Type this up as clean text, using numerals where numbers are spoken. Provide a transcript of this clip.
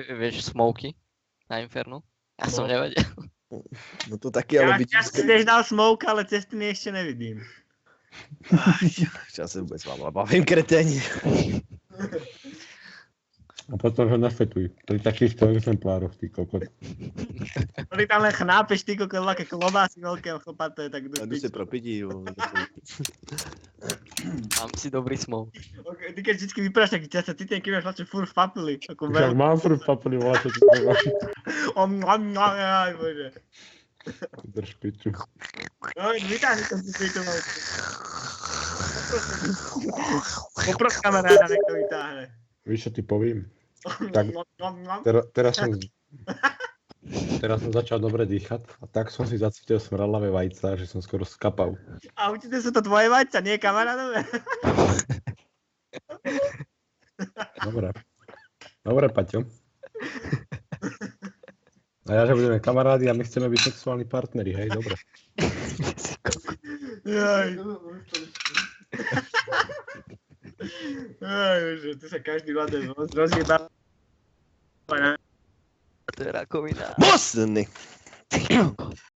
Vieš, smoky na Infernu? Ja som No. nevedel. No to taký, ale Ja vidíš... si tiež dal smoke, ale cestiny ešte nevidím. Ja sa vôbec vám bavím, kreténi. A potom ho nafetuj. Pri takýchto exemplároch, ty kokot. Boli tam len chnápeš, ty kokos, aké klobásy veľké chlpaté, tak A tu se propidí. Mám si dobrý smok. Ty keď vždycky vypráš taký čas, ty ten kývaš vlastne furt v papuli. Ako Však veľ... mám furt papuli, volá, čo ti treba. Aj bože. Drž piču. No, vytáhni to si piču. Popros kamaráda, nech to vytáhne. Víš, čo ti poviem? Tak, Teraz som začal dobre dýchať a tak som si zacítil smradlavé vajca, že som skoro skapal. A určite sú to tvoje vajca, nie kamarádové? Dobre. Dobre, Paťo. A ja, že budeme kamarádi a my chceme byť sexuálni partneri, hej, dobre. Jaj. Aj, že tu sa každý mladé rozjebá. To je rakovina. Mocný!